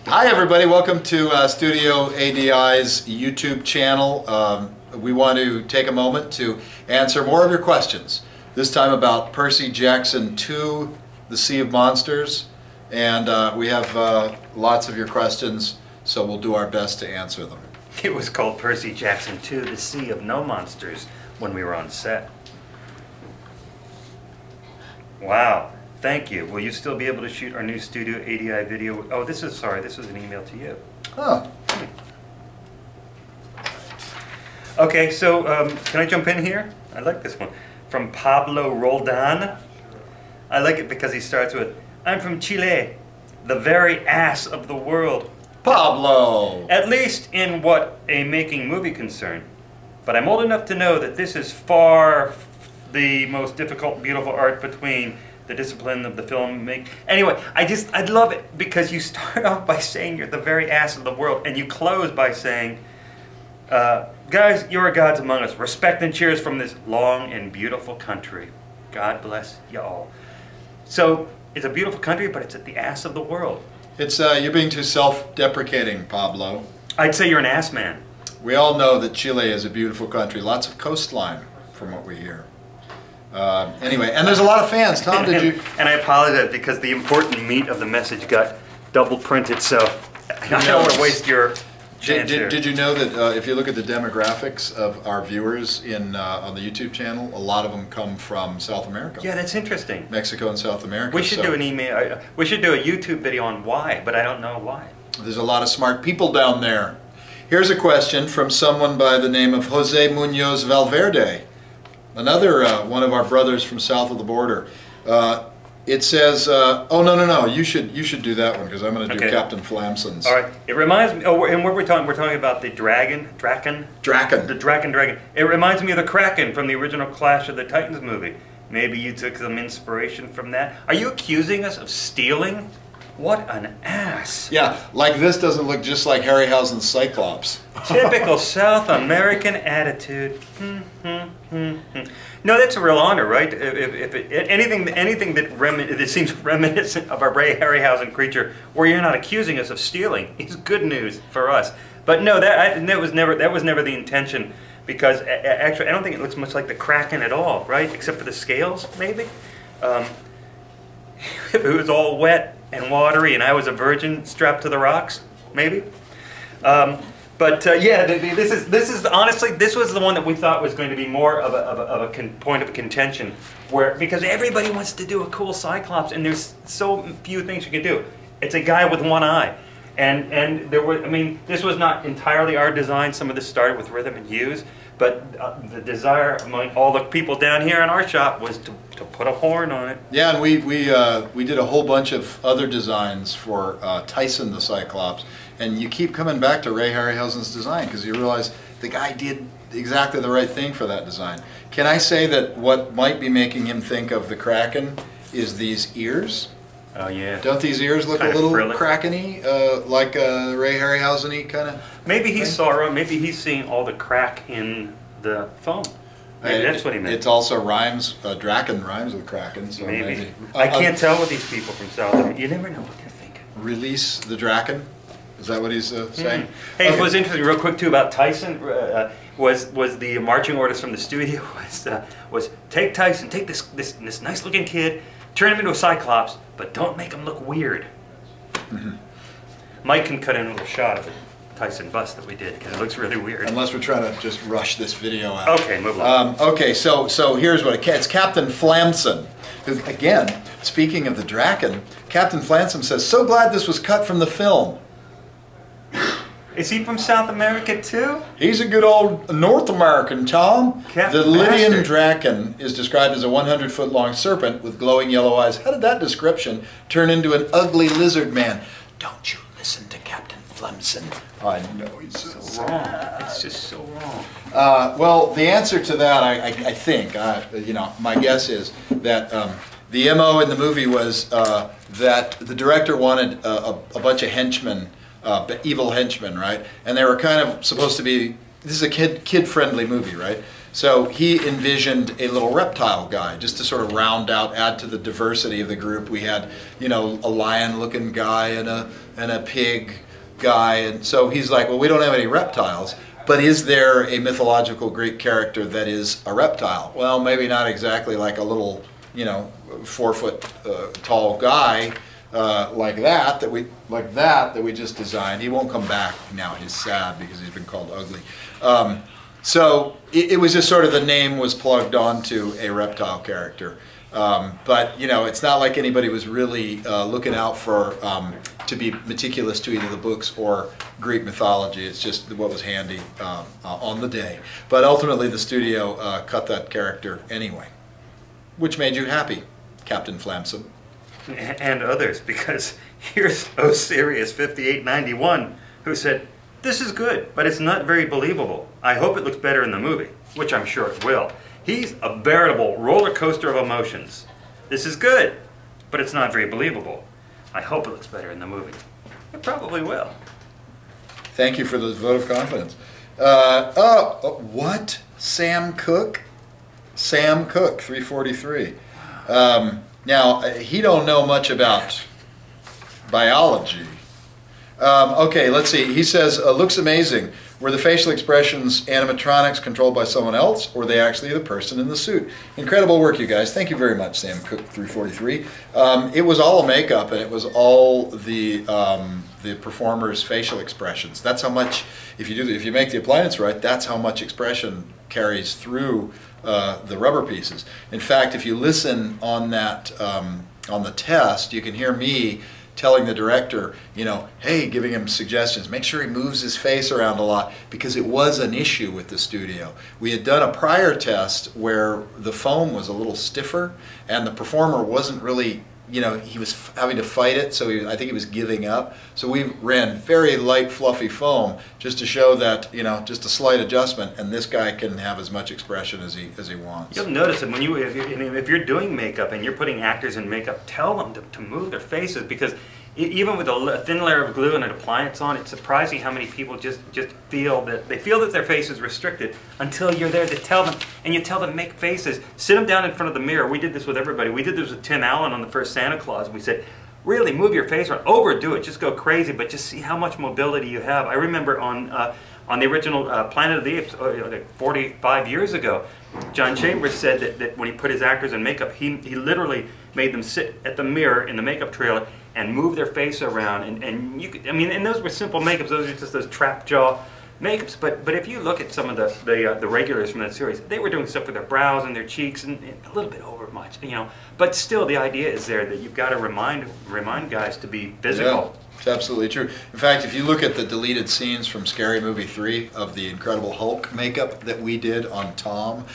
Hi everybody, welcome to Studio ADI's YouTube channel. We want to take a moment to answer more of your questions. This time about Percy Jackson 2, The Sea of Monsters. And we have lots of your questions, so we'll do our best to answer them. It was called Percy Jackson 2, The Sea of No Monsters when we were on set. Wow. Thank you. Will you still be able to shoot our new Studio ADI video? Oh, this was an email to you. Oh. Okay, so can I jump in here? I like this one. From Pablo Roldan. I like it because he starts with, I'm from Chile, the very ass of the world. Pablo! At least in what a making movie concern. But I'm old enough to know that this is far the most difficult, beautiful art between the discipline of the film make. Anyway, I love it because you start off by saying you're the very ass of the world, and you close by saying, guys, you are gods among us. Respect and cheers from this long and beautiful country. God bless y'all. So it's a beautiful country, but it's at the ass of the world. It's you're being too self-deprecating, Pablo. I'd say you're an ass man. We all know that Chile is a beautiful country. Lots of coastline, from what we hear. Anyway, and there's a lot of fans. Tom, did you? And I apologize because the important meat of the message got double printed, so I don't want to waste your chance here. Did you know that if you look at the demographics of our viewers on the YouTube channel, a lot of them come from South America? Yeah, that's interesting. Mexico and South America. We should do an email. We should do a YouTube video on why, but I don't know why. There's a lot of smart people down there. Here's a question from someone by the name of Jose Munoz Valverde. Another one of our brothers from south of the border. It says, oh no, you should do that one because I'm going to do Captain Flamson's. All right. It reminds me. Oh, and what we're talking about the Draken. The Draken. It reminds me of the Kraken from the original Clash of the Titans movie. Maybe you took some inspiration from that. Are you accusing us of stealing? What an ass. Yeah, like this doesn't look just like Harryhausen's Cyclops. Typical South American attitude. No, that's a real honor, right? Anything that seems reminiscent of a Ray Harryhausen creature, where you're not accusing us of stealing, is good news for us. But no, that was never the intention. Because actually, I don't think it looks much like the Kraken at all, right? Except for the scales, maybe. If it was all wet and watery, and I was a virgin strapped to the rocks, maybe. Yeah, this is honestly, this was the one that we thought was going to be more of a point of contention, because everybody wants to do a cool Cyclops, and there's so few things you can do. It's a guy with one eye, and there were. I mean, this was not entirely our design. Some of this started with rhythm and hues, but the desire among all the people down here in our shop was to put a horn on it. Yeah, and we did a whole bunch of other designs for Tyson the Cyclops, and you keep coming back to Ray Harryhausen's design because you realize the guy did exactly the right thing for that design. Can I say that what might be making him think of the Kraken is these ears? Oh yeah. Don't these ears look a little Kraken-y, like Ray Harryhausen-y kind of? Maybe maybe he's seeing all the crack in the foam. Maybe that's what he meant. It also rhymes, Draken rhymes with Kraken, so maybe. I can't tell with these people from South America. You never know what they're thinking. Release the Draken? Is that what he's saying? Hey, okay. What was interesting, real quick too, about Tyson, was the marching orders from the studio was take Tyson, take this nice looking kid, turn him into a Cyclops, but don't make him look weird. Mike can cut in a little shot of the Tyson bust that we did, because it looks really weird. Unless we're trying to just rush this video out. Okay, move on. Okay, so here's what it's Captain Flamson. Who, again, speaking of the Draken, Captain Flamson says, so glad this was cut from the film. Is he from South America too? He's a good old North American, Tom. Captain the Lydian Bastard. Draken is described as a 100-foot long serpent with glowing yellow eyes. How did that description turn into an ugly lizard man? Don't you listen to Captain Flamson. I know he's so wrong. It's just so wrong. Well, the answer to that, I think, you know, my guess is that the MO in the movie was that the director wanted a bunch of henchmen, evil henchmen, right? And they were kind of supposed to be. This is a kid-friendly movie, right? So he envisioned a little reptile guy just to sort of round out, add to the diversity of the group. We had, you know, a lion-looking guy and a pig guy, and so he's like, well, we don't have any reptiles, but is there a mythological Greek character that is a reptile? Well, maybe not exactly like a little, you know, 4 foot tall guy like that we just designed. He won't come back now. He's sad because he's been called ugly. So it was just sort of the name was plugged onto a reptile character. But, you know, it's not like anybody was really looking out for to be meticulous to either the books or Greek mythology. It's just what was handy on the day. But ultimately the studio cut that character anyway. Which made you happy, Captain Flamson. And others, because here's Osiris 5891 who said, "This is good, but it's not very believable. I hope it looks better in the movie," which I'm sure it will. "He's a veritable roller coaster of emotions. This is good, but it's not very believable. I hope it looks better in the movie." It probably will. Thank you for the vote of confidence. What? Sam Cooke? Sam Cooke, 343. Now, he don't know much about biology. Okay, let's see. He says, looks amazing. Were the facial expressions animatronics controlled by someone else, or were they actually the person in the suit? Incredible work, you guys. Thank you very much, Sam Cooke 343. It was all a makeup, and it was all the performer's facial expressions. That's how much, if you make the appliance right, that's how much expression carries through the rubber pieces. In fact, if you listen on that on the test, you can hear me telling the director, you know, hey, giving him suggestions, make sure he moves his face around a lot, because it was an issue with the studio. We had done a prior test where the foam was a little stiffer and the performer wasn't really, you know, he was having to fight it, so I think he was giving up. So we ran very light, fluffy foam just to show that, you know, just a slight adjustment, and this guy can have as much expression as he wants. You'll notice that when if you're doing makeup and you're putting actors in makeup, tell them to move their faces, because even with a thin layer of glue and an appliance on, it's surprising how many people just feel that their face is restricted until you're there to tell them, and you tell them make faces. Sit them down in front of the mirror. We did this with everybody. We did this with Tim Allen on the first Santa Claus. We said, really move your face around, overdo it, just go crazy, but just see how much mobility you have. I remember on the original Planet of the Apes, like 45 years ago, John Chambers said that when he put his actors in makeup, he literally made them sit at the mirror in the makeup trailer and move their face around, and you could, I mean, and those were simple makeups. Those are just those trap jaw makeups. But if you look at some of the regulars from that series, they were doing stuff with their brows and their cheeks and a little bit over much, you know. But still, the idea is there that you've got to remind guys to be physical. Yeah. It's absolutely true. In fact, if you look at the deleted scenes from Scary Movie 3 of the Incredible Hulk makeup that we did on Tom,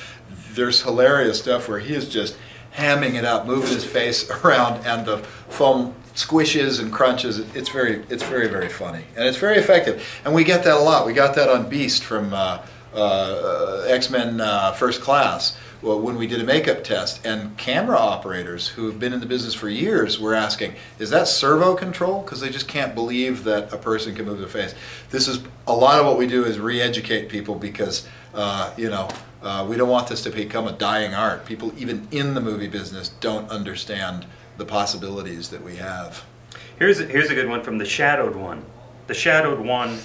there's hilarious stuff where he is just hamming it up, moving his face around, and the foam squishes and crunches. It's very, very funny, and it's very effective. And we get that a lot. We got that on Beast from X-Men First Class. Well, when we did a makeup test, and camera operators who have been in the business for years were asking, is that servo control? Because they just can't believe that a person can move their face. This is, a lot of what we do is re-educate people, because, you know, we don't want this to become a dying art. People even in the movie business don't understand the possibilities that we have. Here's a good one from the Shadowed One. The Shadowed One.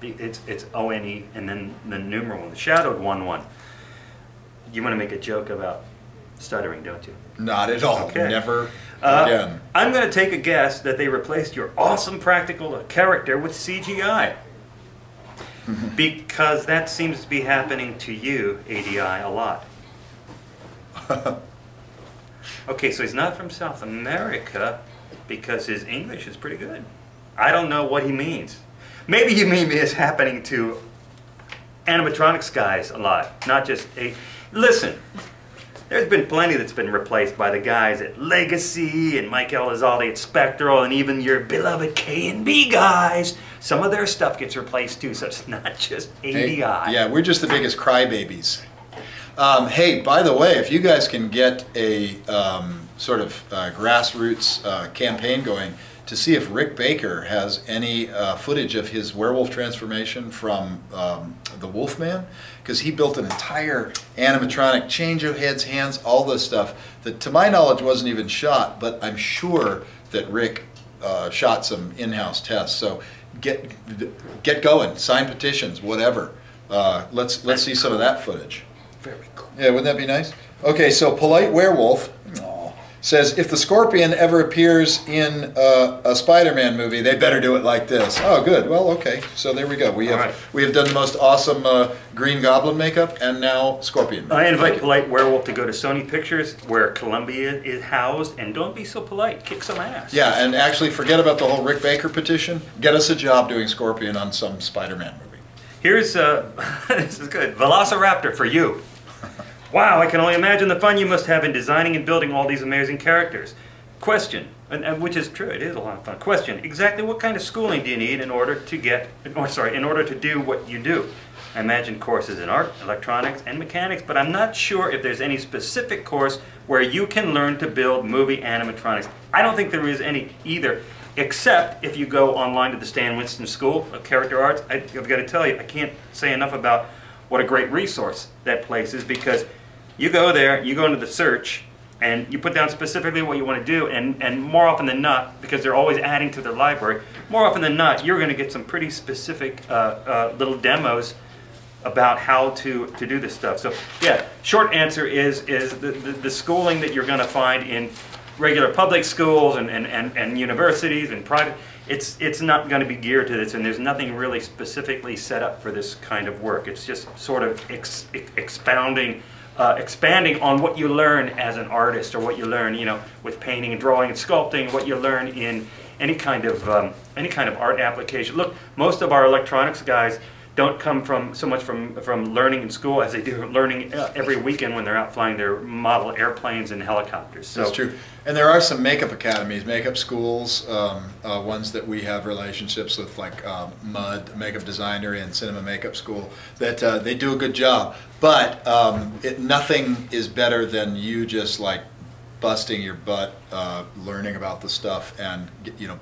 It's O-N-E and then the numeral one. The Shadowed One. You want to make a joke about stuttering, don't you? Not at all. Okay. Never again. I'm going to take a guess that they replaced your awesome practical character with CGI. Because that seems to be happening to you, ADI, a lot. Okay, so he's not from South America because his English is pretty good. I don't know what he means. Maybe you mean it's happening to animatronics guys a lot, not just a... Listen, there's been plenty that's been replaced by the guys at Legacy and Mike Elizalde at Spectral, and even your beloved K&B guys. Some of their stuff gets replaced too, so it's not just ADI. Hey, yeah, we're just the biggest crybabies. Hey, by the way, if you guys can get a sort of grassroots campaign going to see if Rick Baker has any footage of his werewolf transformation from the Wolfman, because he built an entire animatronic, change of heads, hands, all this stuff that to my knowledge wasn't even shot, but I'm sure that Rick shot some in-house tests. So get going, sign petitions, whatever. Let's see some of that footage. Very cool. Yeah, wouldn't that be nice? Okay, so Polite Werewolf says, if the Scorpion ever appears in a Spider-Man movie, they better do it like this. Oh, good. Well, okay. So there we go. We have done the most awesome Green Goblin makeup, and now Scorpion. I invite Polite Werewolf to go to Sony Pictures, where Columbia is housed, and don't be so polite. Kick some ass. Yeah, and actually forget about the whole Rick Baker petition. Get us a job doing Scorpion on some Spider-Man movie. Here's, this is good, Velociraptor for you. Wow, I can only imagine the fun you must have in designing and building all these amazing characters. Question, and which is true, it is a lot of fun. Question, exactly what kind of schooling do you need in order to do what you do? I imagine courses in art, electronics, and mechanics, but I'm not sure if there's any specific course where you can learn to build movie animatronics. I don't think there is any either, except if you go online to the Stan Winston School of Character Arts. I've got to tell you, I can't say enough about what a great resource that place is, because you go there, you go into the search, and you put down specifically what you want to do, and more often than not, because they're always adding to their library, more often than not, you're going to get some pretty specific little demos about how to do this stuff. So yeah, short answer is the schooling that you're going to find in regular public schools and universities and private, it's not going to be geared to this, and there's nothing really specifically set up for this kind of work. It's just sort of expanding on what you learn as an artist, or what you learn, you know, with painting and drawing and sculpting, what you learn in any kind of art application. Look, most of our electronics guys don't come so much from learning in school as they do learning every weekend when they're out flying their model airplanes and helicopters. So, that's true. And there are some makeup academies, makeup schools, ones that we have relationships with, like MUD, Makeup Designer, and Cinema Makeup School, that they do a good job. But nothing is better than you just like busting your butt, learning about the stuff, and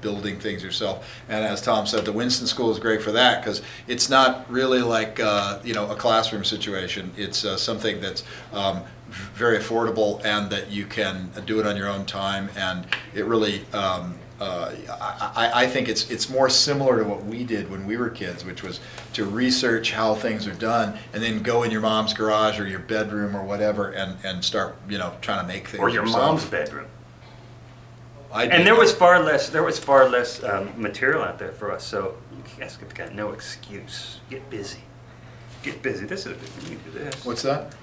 building things yourself. And as Tom said, the Winston School is great for that, because it's not really like a classroom situation. It's something that's very affordable, and that you can do it on your own time. And it really, I think it's more similar to what we did when we were kids, which was to research how things are done, and then go in your mom's garage or your bedroom or whatever, and start trying to make things. Or your yourself. mom's bedroom. And there was far less material out there for us, so you guys have got no excuse. Get busy. Get busy. This is you do this. What's that?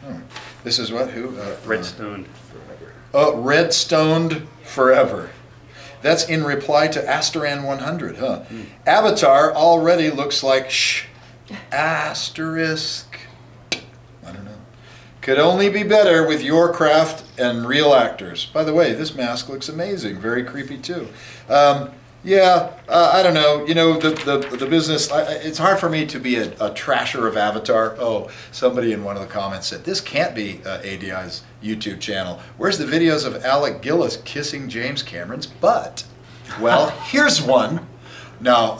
Oh. This is what? Who? Redstoned forever. Oh, Redstoned forever. That's in reply to Asteran 100, huh? Mm. Avatar already looks like asterisk. I don't know. Could only be better with your craft and real actors. By the way, this mask looks amazing. Very creepy too. I don't know. The business. It's hard for me to be a trasher of Avatar. Oh, somebody in one of the comments said this can't be ADI's YouTube channel. Where's the videos of Alec Gillis kissing James Cameron's butt? Well, here's one. No,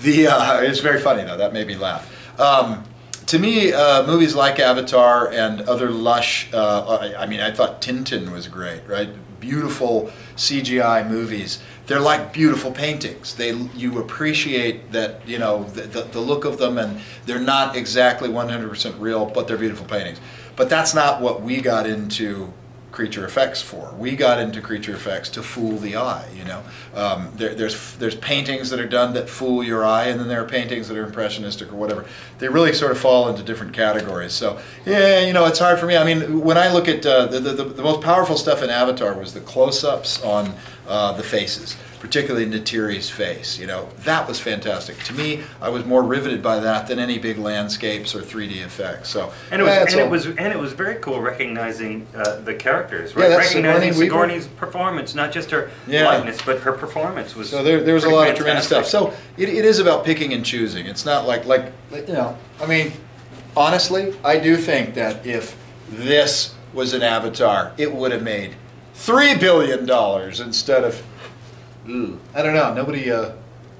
it's very funny though. That made me laugh. To me, movies like Avatar and other lush. I thought Tintin was great. Right, beautiful CGI movies. They're like beautiful paintings. You appreciate that, the look of them, and they're not exactly 100% real, but they're beautiful paintings. But that's not what we got into creature effects for. We got into creature effects to fool the eye. There's paintings that are done that fool your eye, and then there are paintings that are impressionistic or whatever. They really sort of fall into different categories. So yeah, it's hard for me. I mean, when I look at the most powerful stuff in Avatar was the close-ups on the faces, particularly Neytiri's face. That was fantastic. To me, I was more riveted by that than any big landscapes or 3D effects. So it was very cool recognizing the characters, right? Recognizing Sigourney's performance, not just her likeness, but her performance was. So there was a lot of tremendous stuff. So it is about picking and choosing. It's not like I mean, honestly, I do think that if this was an Avatar, it would have made $3 billion instead of Ooh. I don't know. Nobody. I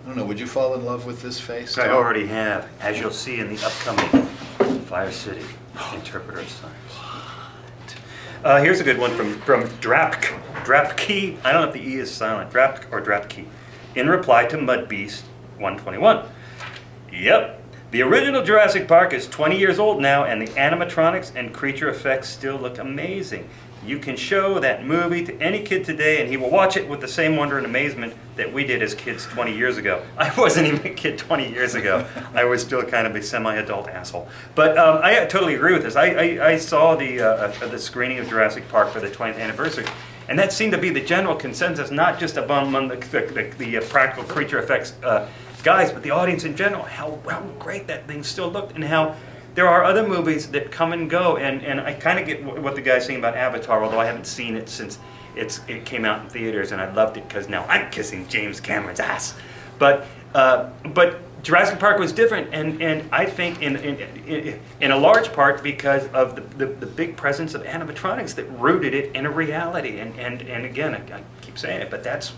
don't know. Would you fall in love with this face? I already have, as you'll see in the upcoming Fire City Interpreter of Science. Here's a good one from Drapke. I don't know if the E is silent. Drapke. In reply to Mud Beast 121. Yep. The original Jurassic Park is 20 years old now, and the animatronics and creature effects still look amazing. You can show that movie to any kid today, and he will watch it with the same wonder and amazement that we did as kids 20 years ago. I wasn't even a kid 20 years ago. I was still kind of a semi-adult asshole. But I totally agree with this. I saw the screening of Jurassic Park for the 20th anniversary, and that seemed to be the general consensus, not just among the practical creature effects guys, but the audience in general, how great that thing still looked, and how there are other movies that come and go, and I kind of get what the guy's saying about Avatar, although I haven't seen it since it came out in theaters, and I loved it because now I'm kissing James Cameron's ass. But Jurassic Park was different, and I think in a large part because of the big presence of animatronics that rooted it in a reality, and again, I keep saying it, but that's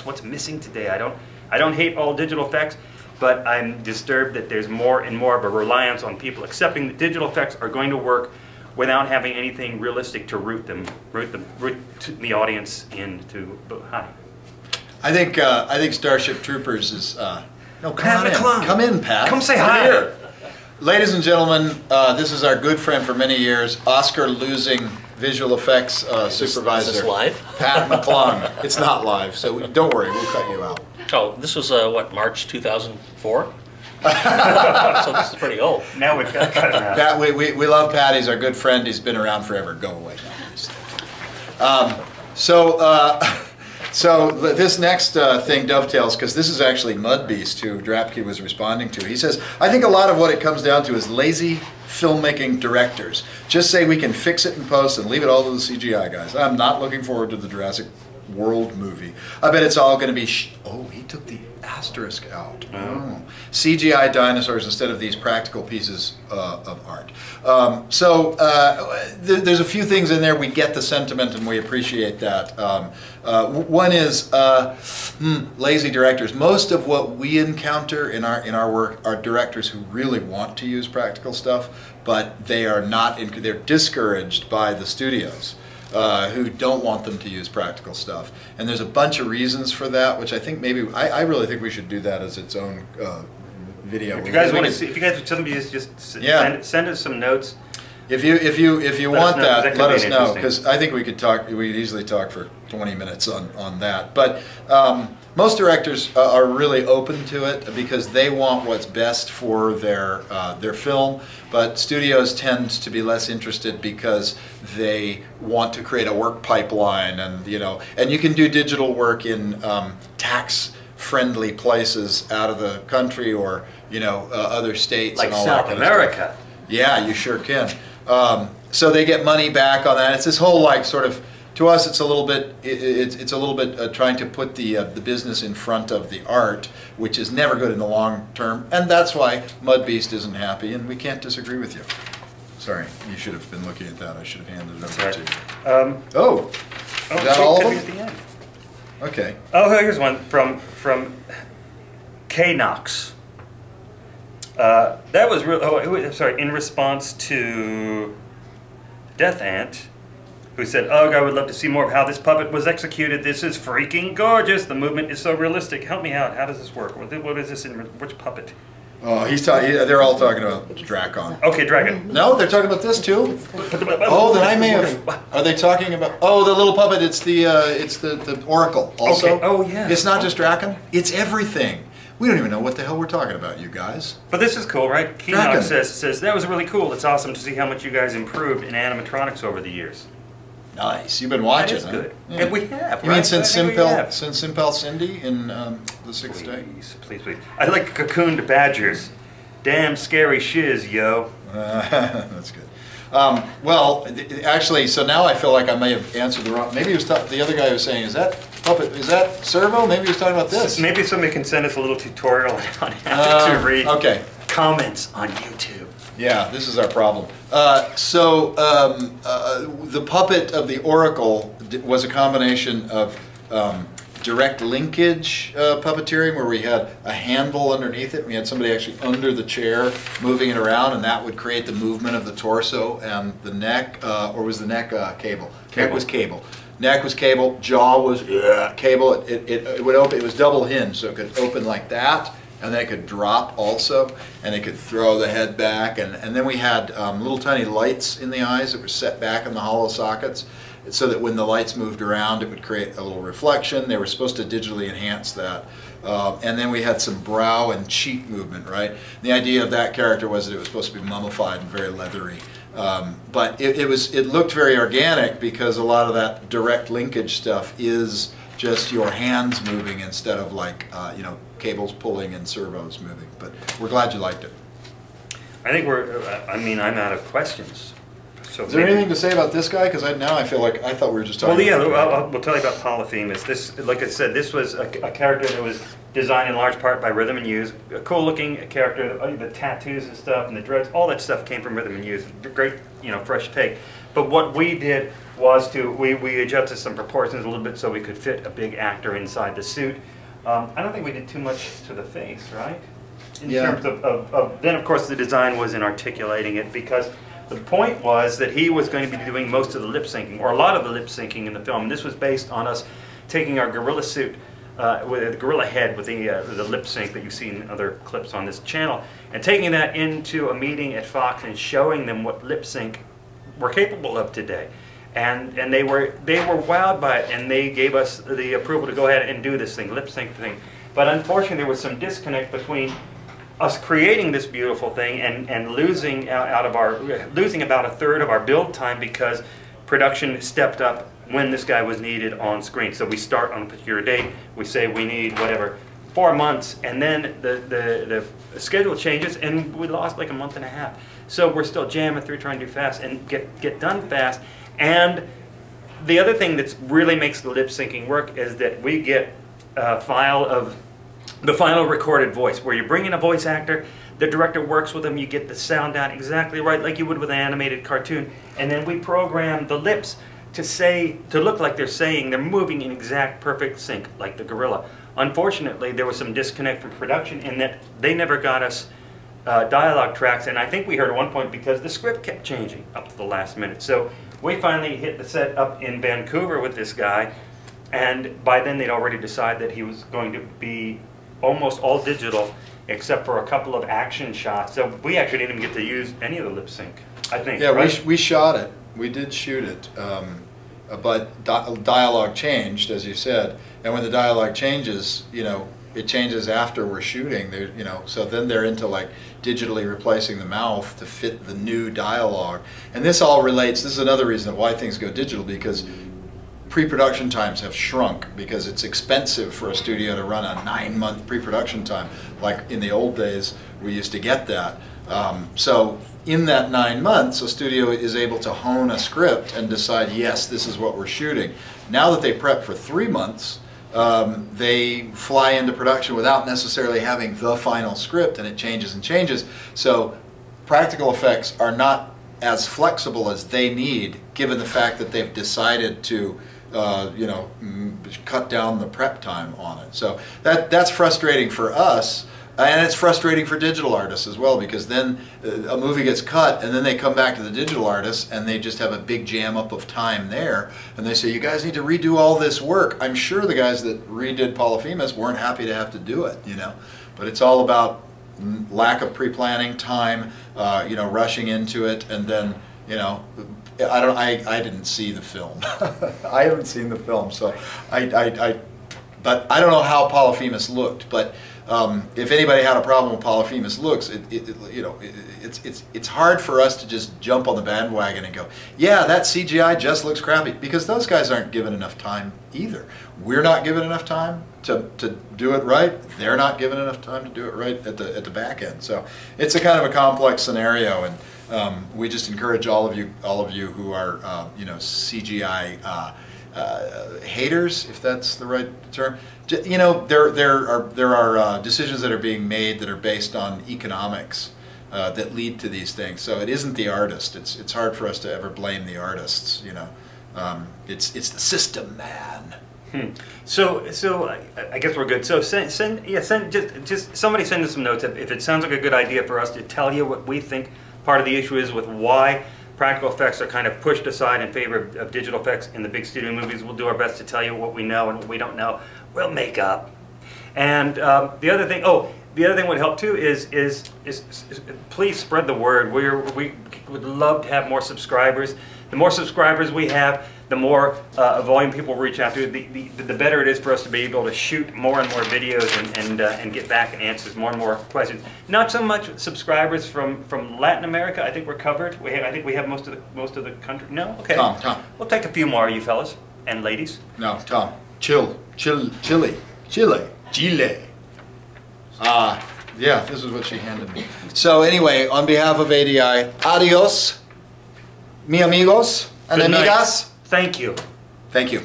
what's missing today. I don't hate all digital effects, but I'm disturbed that there's more and more of a reliance on people accepting that digital effects are going to work without having anything realistic to root the audience into. Hi. I think Starship Troopers is. No, Pat McClung. Come in, Pat. Come say hi. Here. Ladies and gentlemen, this is our good friend for many years, Oscar-losing visual effects supervisor. Is this live? Pat McClung. It's not live, so don't worry, we'll cut you out. Oh, this was what, March 2004? So this is pretty old. Now we've got to cut him out. Pat, we love Pat. He's our good friend. He's been around forever. Go away now. So this next thing dovetails, because this is actually Mud Beast, who Drapke was responding to. He says, I think a lot of what it comes down to is lazy filmmaking directors. Just say we can fix it in post and leave it all to the CGI guys. I'm not looking forward to the Jurassic World movie. I bet it's all going to be, oh, he took the asterisk out. Oh. CGI dinosaurs instead of these practical pieces of art. There's a few things in there. We get the sentiment and we appreciate that. One is lazy directors. Most of what we encounter in our work are directors who really want to use practical stuff, but they are not. They're discouraged by the studios. Who don't want them to use practical stuff, and there's a bunch of reasons for that, which I think maybe I really think we should do that as its own video. If you guys want to see, if you guys just send us some notes. If you want that, let us know, because I think we could easily talk for 20 minutes on that. But most directors are really open to it because they want what's best for their film. But studios tend to be less interested because they want to create a work pipeline, and you can do digital work in tax-friendly places out of the country or other states, like and all South that kind America. of stuff. Yeah, you sure can. So they get money back on that. It's this whole sort of, to us, it's a little bit trying to put the business in front of the art, which is never good in the long term, and that's why Mud Beast isn't happy, and we can't disagree with you. Sorry, you should have been looking at that. I should have handed it over to you. Is that all of them? At the end. Okay. Oh, here's one from K-Knox. That was real. Oh, sorry. In response to Death Ant, who said, "Ugh, I would love to see more of how this puppet was executed. This is freaking gorgeous. The movement is so realistic. Help me out. How does this work? What is this in which puppet?" Oh, he's talking. They're all talking about Dracon. Okay, Dragon. No, they're talking about this too. Oh, then I may have. Are they talking about? Oh, the little puppet. It's the Oracle. Also. Okay. Oh, yeah. It's not just Dracon. It's everything. We don't even know what the hell we're talking about, you guys. But this is cool, right? Keenan says that was really cool. It's awesome to see how much you guys improved in animatronics over the years. Nice. You've been watching, That is good. Yeah. And we have. You mean since Simpel Cindy in the Sixth Day? Please. I like cocooned badgers. Damn scary shiz, yo. That's good. Well, actually, so now I feel like I may have answered the wrong. Maybe he was the other guy was saying, is that puppet? Is that Servo? Maybe he was talking about this. Maybe somebody can send us a little tutorial on how to read comments on YouTube. Yeah, this is our problem. The puppet of the Oracle was a combination of direct linkage puppeteering, where we had a handle underneath it. We had somebody actually under the chair moving it around, and that would create the movement of the torso and the neck, or was the neck cable? Neck was cable. Neck was cable, jaw was cable. It would open, it was double hinged, so it could open like that, and then it could drop also, and it could throw the head back. And then we had little tiny lights in the eyes that were set back in the hollow sockets, so that when the lights moved around, it would create a little reflection. They were supposed to digitally enhance that. And then we had some brow and cheek movement, right? The idea of that character was that it was supposed to be mummified and very leathery. But it looked very organic, because a lot of that direct linkage stuff is just your hands moving instead of like you know, cables pulling and servos moving. But we're glad you liked it. I think I mean, I'm out of questions. So is there anything to say about this guy? Because now I feel like I thought we were just talking. Well, yeah, about we'll tell you about Polyphemus. This, like I said, this was a character that was designed in large part by Rhythm and Use. A cool-looking character. The tattoos and stuff, and the dreads, all that stuff came from Rhythm and Use. Great, you know, fresh take. But what we did was we adjusted some proportions a little bit so we could fit a big actor inside the suit. I don't think we did too much to the face, right? In terms of then, of course, the design was in articulating it, because the point was that he was going to be doing most of the lip syncing, or a lot of the lip syncing in the film. And this was based on us taking our gorilla suit, with the gorilla head with the lip sync that you see in other clips on this channel, and taking that into a meeting at Fox and showing them what lip sync we're capable of today. And they were wowed by it, and they gave us the approval to go ahead and do this thing, lip sync thing. But unfortunately, there was some disconnect between us creating this beautiful thing and losing about a third of our build time, because production stepped up when this guy was needed on screen. So we start on a particular date, we say we need whatever, 4 months, and then the schedule changes, and we lost like a month and a half. So we're still jamming through, trying to do fast and get done fast. And the other thing that really makes the lip syncing work is that we get a file of the final recorded voice, where you bring in a voice actor, the director works with them, you get the sound down exactly right, like you would with an animated cartoon, and then we program the lips to look like they're moving in exact perfect sync, like the gorilla. Unfortunately, there was some disconnect from production in that they never got us dialogue tracks, and I think we heard at one point because the script kept changing up to the last minute. So we finally hit the set up in Vancouver with this guy, and by then they'd already decided that he was going to be almost all digital, except for a couple of action shots. So we actually didn't even get to use any of the lip sync, I think. Yeah, right? we shot it. We did shoot it. But dialogue changed, as you said. And when the dialogue changes, you know, it changes after we're shooting. You know, so then they're into like digitally replacing the mouth to fit the new dialogue. And this all relates. This is another reason why things go digital, because pre-production times have shrunk, because it's expensive for a studio to run a 9-month pre-production time. Like in the old days, we used to get that. So in that 9 months, a studio is able to hone a script and decide, yes, this is what we're shooting. Now that they prep for 3 months, they fly into production without necessarily having the final script, and it changes and changes. So practical effects are not as flexible as they need, given the fact that they've decided to you know, cut down the prep time on it. So that's frustrating for us, and it's frustrating for digital artists as well, because then a movie gets cut, and then they come back to the digital artists, and they just have a big jam up of time there, and they say, you guys need to redo all this work. I'm sure the guys that redid Polyphemus weren't happy to have to do it, you know, but it's all about lack of pre-planning, time, you know, rushing into it, and then, you know, I didn't see the film. I haven't seen the film, so but I don't know how Polyphemus looked. But if anybody had a problem with Polyphemus looks, you know, it's hard for us to just jump on the bandwagon and go, yeah, that CGI just looks crappy, because those guys aren't given enough time either. We're not given enough time to do it right. They're not given enough time to do it right at the back end. So it's a kind of a complex scenario, and we just encourage all of you who are you know, CGI haters, if that's the right term. You know, there are decisions that are being made that are based on economics that lead to these things. So it isn't the artist. It's hard for us to ever blame the artists. You know, it's the system, man. So I guess we're good. So just somebody send us some notes if it sounds like a good idea for us to tell you what we think part of the issue is with why practical effects are kind of pushed aside in favor of digital effects in the big studio movies. We'll do our best to tell you what we know, and what we don't know, we'll make up. And the other thing would help too is please spread the word. We would love to have more subscribers. The more subscribers we have, the more volume people reach out to, the better it is for us to be able to shoot more and more videos and get back and answers more and more questions. Not so much subscribers from Latin America. I think we're covered. I think we have most of the country. No, okay. Tom. We'll take a few more, you fellas and ladies. No, Tom. Chile. Yeah, this is what she handed me. So anyway, on behalf of ADI, adios, mi amigos and Good night. amigas. Thank you. Thank you.